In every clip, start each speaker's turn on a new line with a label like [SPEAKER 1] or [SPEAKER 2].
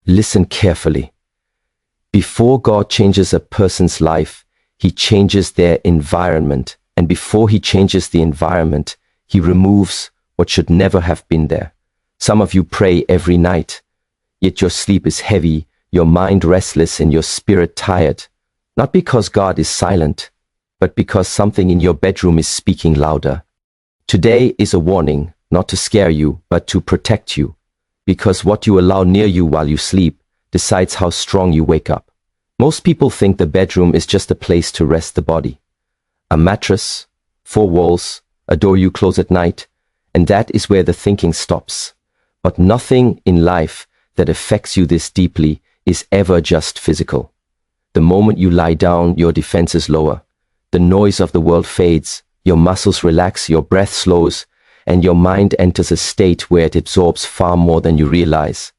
[SPEAKER 1] Listen carefully. Before God changes a person's life, he changes their environment. And before he changes the environment, he removes what should never have been there. Some of you pray every night, yet your sleep is heavy, your mind restless, and your spirit tired. Not because God is silent, but because something in your bedroom is speaking louder. Today is a warning, not to scare you, but to protect you. Because what you allow near you while you sleep decides how strong you wake up. Most people think the bedroom is just a place to rest the body. A mattress, 4 walls, a door you close at night, and that is where the thinking stops. But nothing in life that affects you this deeply is ever just physical. The moment you lie down, your defenses lower. The noise of the world fades, your muscles relax, your breath slows, and your mind enters a state where it absorbs far more than you realize.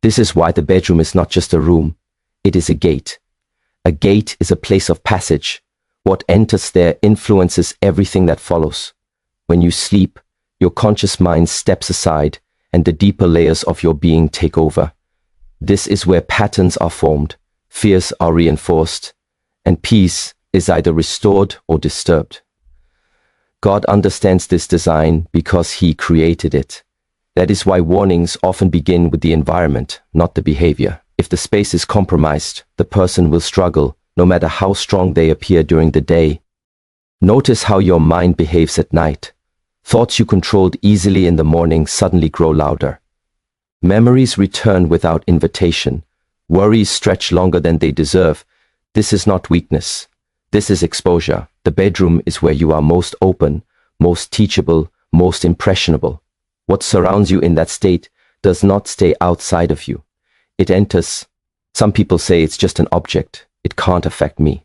[SPEAKER 1] This is why the bedroom is not just a room, it is a gate. A gate is a place of passage. What enters there influences everything that follows. When you sleep, your conscious mind steps aside, and the deeper layers of your being take over. This is where patterns are formed, fears are reinforced, and peace is either restored or disturbed. God understands this design because he created it. That is why warnings often begin with the environment, not the behavior. If the space is compromised, the person will struggle, no matter how strong they appear during the day. Notice how your mind behaves at night. Thoughts you controlled easily in the morning suddenly grow louder. Memories return without invitation. Worries stretch longer than they deserve. This is not weakness. This is exposure. The bedroom is where you are most open, most teachable, most impressionable. What surrounds you in that state does not stay outside of you. It enters. Some people say it's just an object. It can't affect me.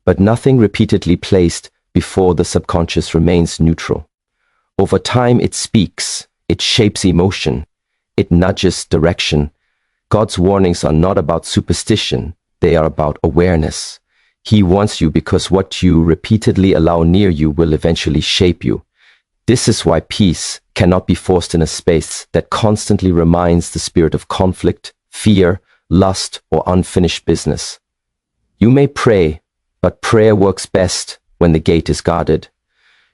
[SPEAKER 1] But nothing repeatedly placed before the subconscious remains neutral. Over time it speaks. It shapes emotion. It nudges direction. God's warnings are not about superstition. They are about awareness. He wants you because what you repeatedly allow near you will eventually shape you. This is why peace cannot be forced in a space that constantly reminds the spirit of conflict, fear, lust, or unfinished business. You may pray, but prayer works best when the gate is guarded.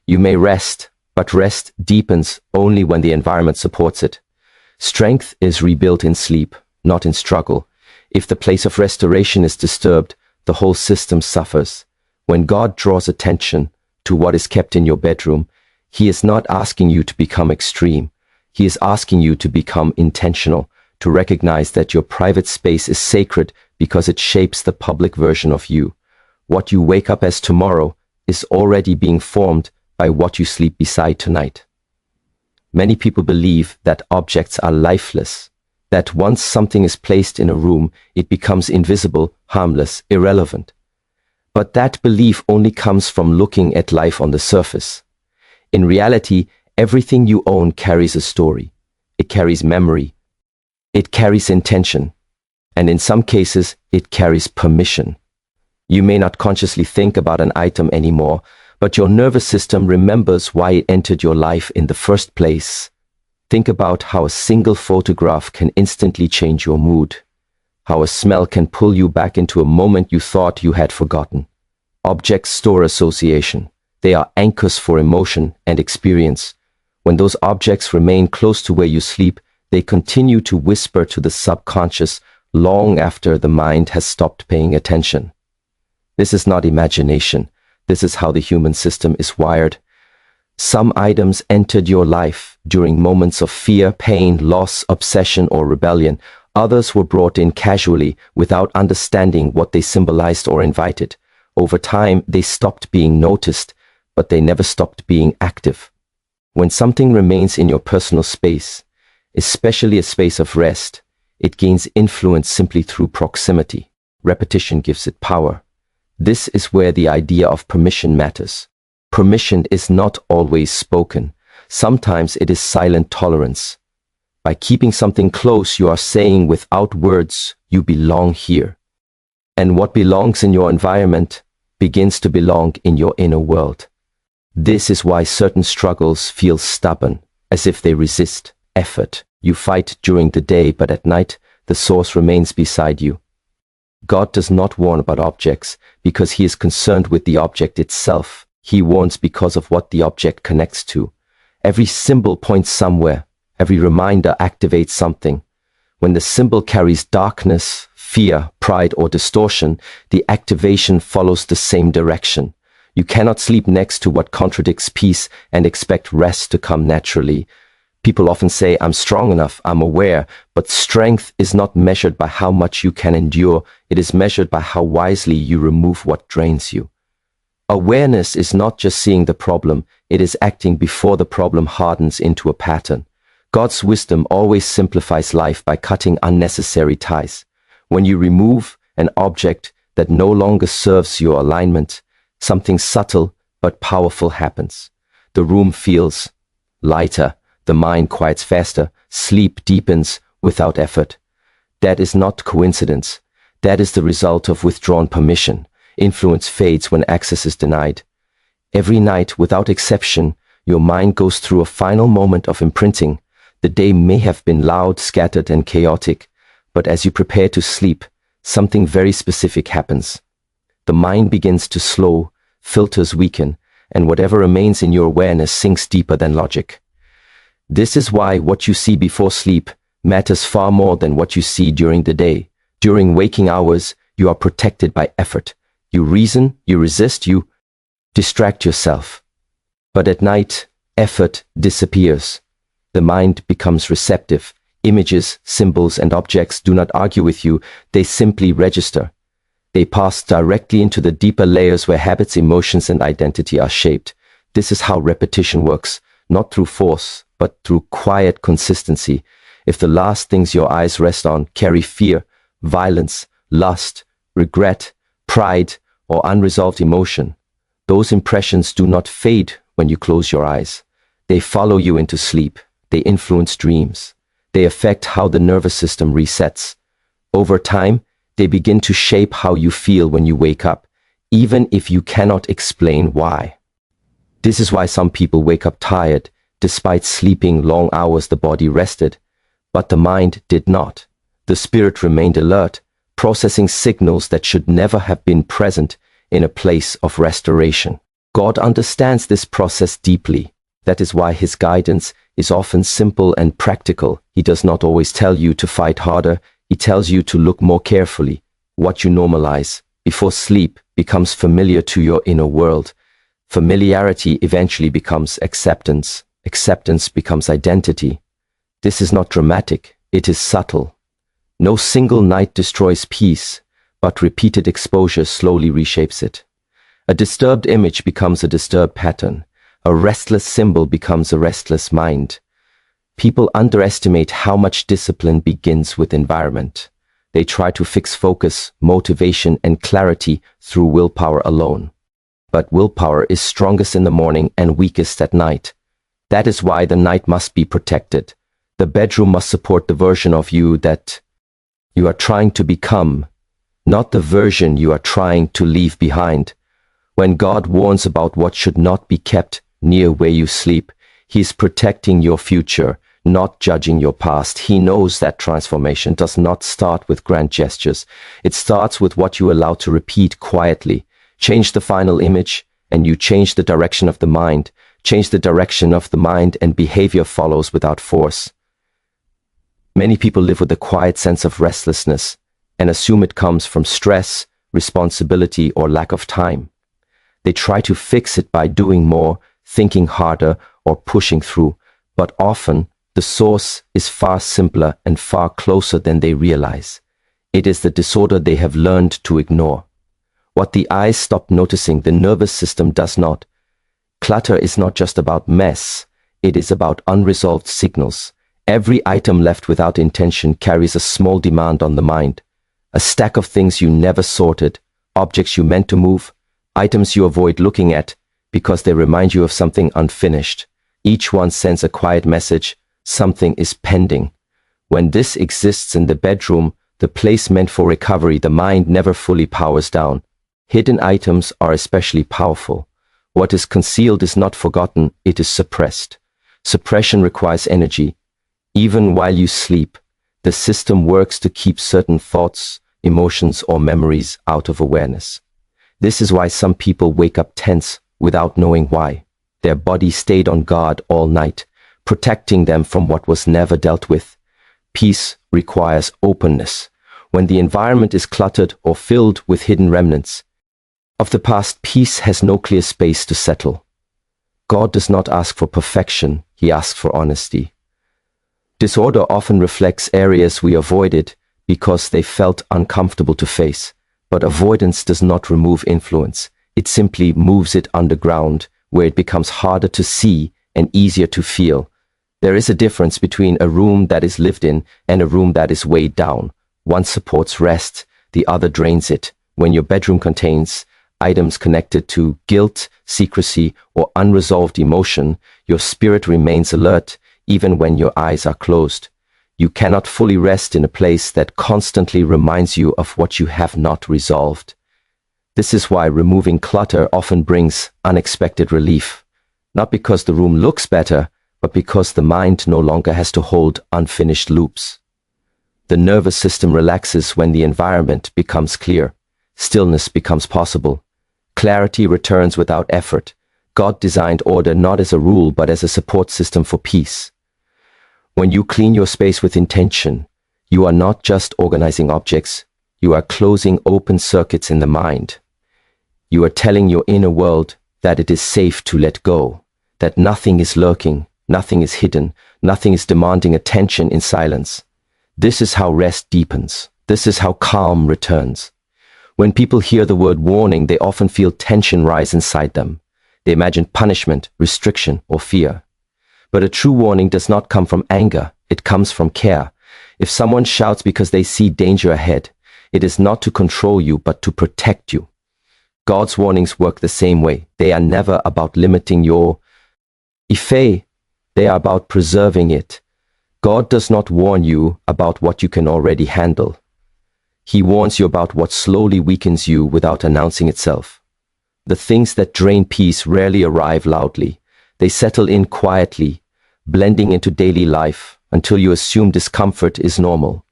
[SPEAKER 1] You may rest, but rest deepens only when the environment supports it. Strength is rebuilt in sleep, not in struggle. If the place of restoration is disturbed, the whole system suffers. When God draws attention to what is kept in your bedroom, he is not asking you to become extreme. He is asking you to become intentional, to recognize that your private space is sacred because it shapes the public version of you. What you wake up as tomorrow is already being formed by what you sleep beside tonight. Many people believe that objects are lifeless, that once something is placed in a room, it becomes invisible, harmless, irrelevant. But that belief only comes from looking at life on the surface. In reality, everything you own carries a story. It carries memory. It carries intention. And in some cases, it carries permission. You may not consciously think about an item anymore, but your nervous system remembers why it entered your life in the first place. Think about how a single photograph can instantly change your mood, how a smell can pull you back into a moment you thought you had forgotten. Objects store association. They are anchors for emotion and experience. When those objects remain close to where you sleep, they continue to whisper to the subconscious long after the mind has stopped paying attention. This is not imagination. This is how the human system is wired. Some items entered your life during moments of fear, pain, loss, obsession, or rebellion. Others were brought in casually without understanding what they symbolized or invited. Over time, they stopped being noticed, but they never stopped being active. When something remains in your personal space, especially a space of rest, it gains influence simply through proximity. Repetition gives it power. This is where the idea of permission matters. Permission is not always spoken. Sometimes it is silent tolerance. By keeping something close, you are saying without words, you belong here. And what belongs in your environment begins to belong in your inner world. This is why certain struggles feel stubborn, as if they resist effort. You fight during the day, but at night, the source remains beside you. God does not warn about objects because he is concerned with the object itself. He warns because of what the object connects to. Every symbol points somewhere. Every reminder activates something. When the symbol carries darkness, fear, pride, or distortion, the activation follows the same direction. You cannot sleep next to what contradicts peace and expect rest to come naturally. People often say, I'm strong enough, I'm aware, but strength is not measured by how much you can endure. It is measured by how wisely you remove what drains you. Awareness is not just seeing the problem, it is acting before the problem hardens into a pattern. God's wisdom always simplifies life by cutting unnecessary ties. When you remove an object that no longer serves your alignment, something subtle but powerful happens. The room feels lighter, the mind quiets faster, sleep deepens without effort. That is not coincidence. That is the result of withdrawn permission. Influence fades when access is denied. Every night, without exception, your mind goes through a final moment of imprinting. The day may have been loud, scattered, and chaotic, but as you prepare to sleep, something very specific happens. The mind begins to slow, filters weaken, and whatever remains in your awareness sinks deeper than logic. This is why what you see before sleep matters far more than what you see during the day. During waking hours, you are protected by effort. You reason, you resist, you distract yourself. But at night, effort disappears. The mind becomes receptive. Images, symbols, and objects do not argue with you, they simply register. They pass directly into the deeper layers where habits, emotions, and identity are shaped. This is how repetition works, not through force, but through quiet consistency. If the last things your eyes rest on carry fear, violence, lust, regret, pride, or unresolved emotion, those impressions do not fade when you close your eyes. They follow you into sleep. They influence dreams. They affect how the nervous system resets. Over time, they begin to shape how you feel when you wake up, even if you cannot explain why. This is why some people wake up tired. Despite sleeping long hours, the body rested, but the mind did not. The spirit remained alert, processing signals that should never have been present in a place of restoration. God understands this process deeply. That is why his guidance is often simple and practical. He does not always tell you to fight harder. He tells you to look more carefully. What you normalize before sleep becomes familiar to your inner world. Familiarity eventually becomes acceptance. Acceptance becomes identity. This is not dramatic. It is subtle. No single night destroys peace, but repeated exposure slowly reshapes it. A disturbed image becomes a disturbed pattern. A restless symbol becomes a restless mind. People underestimate how much discipline begins with environment. They try to fix focus, motivation, and clarity through willpower alone. But willpower is strongest in the morning and weakest at night. That is why the night must be protected. The bedroom must support the version of you that you are trying to become, not the version you are trying to leave behind. When God warns about what should not be kept near where you sleep, he is protecting your future, not judging your past. He knows that transformation does not start with grand gestures. It starts with what you allow to repeat quietly. Change the final image, and you change the direction of the mind. Change the direction of the mind, and behavior follows without force. Many people live with a quiet sense of restlessness and assume it comes from stress, responsibility, or lack of time. They try to fix it by doing more, thinking harder, or pushing through, but often the source is far simpler and far closer than they realize. It is the disorder they have learned to ignore. What the eyes stop noticing, the nervous system does not. Clutter is not just about mess, it is about unresolved signals. Every item left without intention carries a small demand on the mind. A stack of things you never sorted, objects you meant to move, items you avoid looking at because they remind you of something unfinished. Each one sends a quiet message, something is pending. When this exists in the bedroom, the place meant for recovery, the mind never fully powers down. Hidden items are especially powerful. What is concealed is not forgotten, it is suppressed. Suppression requires energy. Even while you sleep, The system works to keep certain thoughts, emotions, or memories out of awareness. This is why some people wake up tense without knowing why. Their body stayed on guard all night, protecting them from what was never dealt with. Peace requires openness. When the environment is cluttered or filled with hidden remnants of the past, peace has no clear space to settle. God does not ask for perfection, he asks for honesty. Disorder often reflects areas we avoided because they felt uncomfortable to face, but avoidance does not remove influence. It simply moves it underground, where it becomes harder to see and easier to feel. There is a difference between a room that is lived in and a room that is weighed down. One supports rest, the other drains it. When your bedroom contains items connected to guilt, secrecy, or unresolved emotion, your spirit remains alert even when your eyes are closed. You cannot fully rest in a place that constantly reminds you of what you have not resolved. This is why removing clutter often brings unexpected relief. Not because the room looks better, but because the mind no longer has to hold unfinished loops. The nervous system relaxes when the environment becomes clear. Stillness becomes possible. Clarity returns without effort. God designed order not as a rule but as a support system for peace. When you clean your space with intention, you are not just organizing objects, you are closing open circuits in the mind. You are telling your inner world that it is safe to let go, that nothing is lurking, nothing is hidden, nothing is demanding attention in silence. This is how rest deepens. This is how calm returns. When people hear the word warning, they often feel tension rise inside them. They imagine punishment, restriction, or fear. But a true warning does not come from anger. It comes from care. If someone shouts because they see danger ahead, it is not to control you, but to protect you. God's warnings work the same way. They are never about limiting your ife. They are about preserving it. God does not warn you about what you can already handle. He warns you about what slowly weakens you without announcing itself. The things that drain peace rarely arrive loudly. They settle in quietly, blending into daily life until you assume discomfort is normal.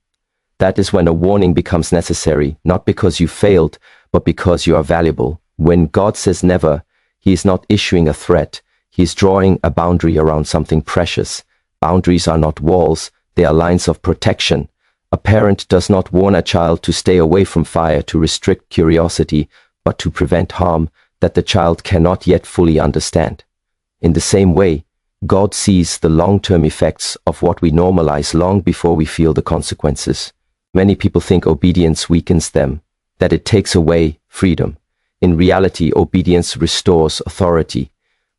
[SPEAKER 1] That is when a warning becomes necessary, not because you failed, but because you are valuable. When God says never, he is not issuing a threat. He is drawing a boundary around something precious. Boundaries are not walls, they are lines of protection. A parent does not warn a child to stay away from fire to restrict curiosity, but to prevent harm that the child cannot yet fully understand. In the same way, God sees the long-term effects of what we normalize long before we feel the consequences. Many people think obedience weakens them, that it takes away freedom. In reality, obedience restores authority.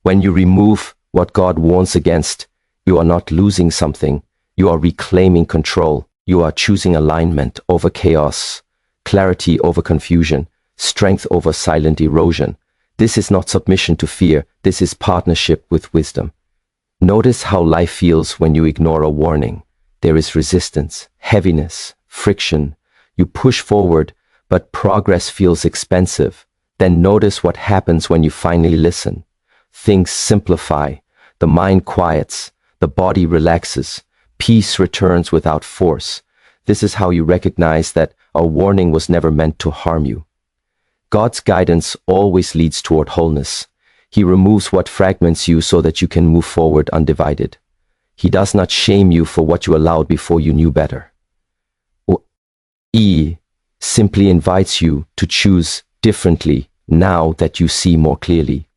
[SPEAKER 1] When you remove what God warns against, you are not losing something, you are reclaiming control. You are choosing alignment over chaos, clarity over confusion, strength over silent erosion. This is not submission to fear, this is partnership with wisdom. Notice how life feels when you ignore a warning. There is resistance, heaviness, friction. You push forward, but progress feels expensive. Then notice what happens when you finally listen. Things simplify, the mind quiets, the body relaxes. Peace returns without force. This is how you recognize that a warning was never meant to harm you. God's guidance always leads toward wholeness. He removes what fragments you so that you can move forward undivided. He does not shame you for what you allowed before you knew better. He simply invites you to choose differently now that you see more clearly.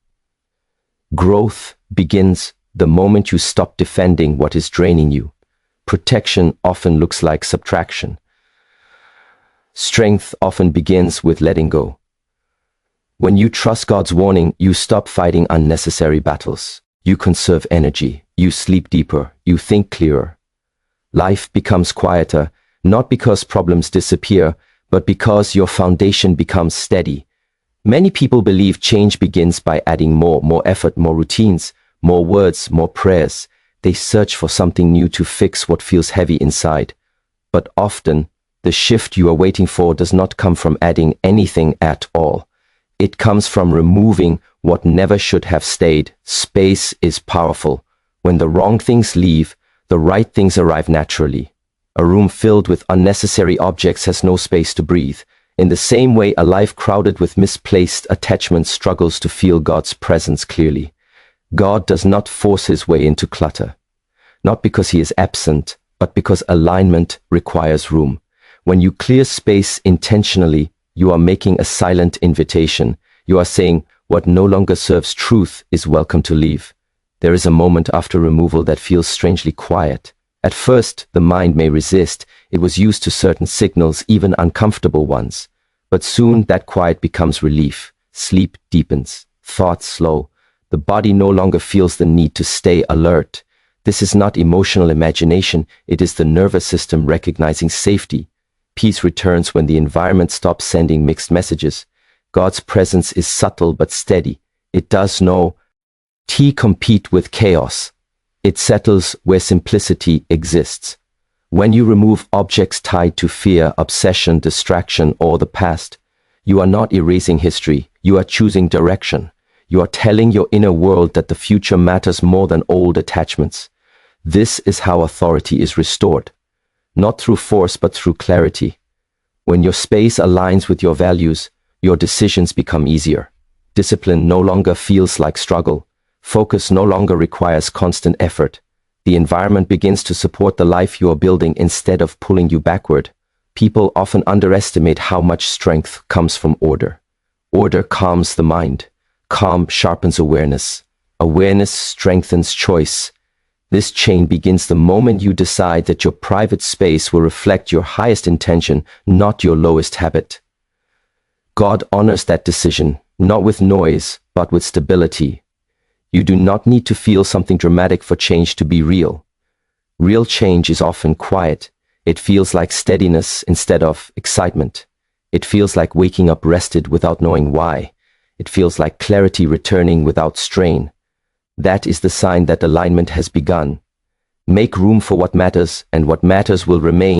[SPEAKER 1] Growth begins the moment you stop defending what is draining you. Protection often looks like subtraction. Strength often begins with letting go. When you trust God's warning, you stop fighting unnecessary battles. You conserve energy. You sleep deeper. You think clearer. Life becomes quieter, not because problems disappear, but because your foundation becomes steady. Many people believe change begins by adding more effort, more routines, more words, more prayers. They search for something new to fix what feels heavy inside. But often, the shift you are waiting for does not come from adding anything at all. It comes from removing what never should have stayed. Space is powerful. When the wrong things leave, the right things arrive naturally. A room filled with unnecessary objects has no space to breathe. In the same way, a life crowded with misplaced attachments struggles to feel God's presence clearly. God does not force his way into clutter, not because he is absent, but because alignment requires room. When you clear space intentionally, you are making a silent invitation. You are saying, what no longer serves truth is welcome to leave. There is a moment after removal that feels strangely quiet. At first, the mind may resist. It was used to certain signals, even uncomfortable ones. But soon that quiet becomes relief. Sleep deepens. Thoughts slow. The body no longer feels the need to stay alert. This is not emotional imagination. It is the nervous system recognizing safety. Peace returns when the environment stops sending mixed messages. God's presence is subtle but steady. It does not compete with chaos. It settles where simplicity exists. When you remove objects tied to fear, obsession, distraction, or the past, you are not erasing history. You are choosing direction. You are telling your inner world that the future matters more than old attachments. This is how authority is restored. Not through force, but through clarity. When your space aligns with your values, your decisions become easier. Discipline no longer feels like struggle. Focus no longer requires constant effort. The environment begins to support the life you are building instead of pulling you backward. People often underestimate how much strength comes from order. Order calms the mind. Calm sharpens awareness. Awareness strengthens choice. This chain begins the moment you decide that your private space will reflect your highest intention, not your lowest habit. God honors that decision, not with noise, but with stability. You do not need to feel something dramatic for change to be real. Real change is often quiet. It feels like steadiness instead of excitement. It feels like waking up rested without knowing why. It feels like clarity returning without strain. That is the sign that alignment has begun. Make room for what matters, and what matters will remain.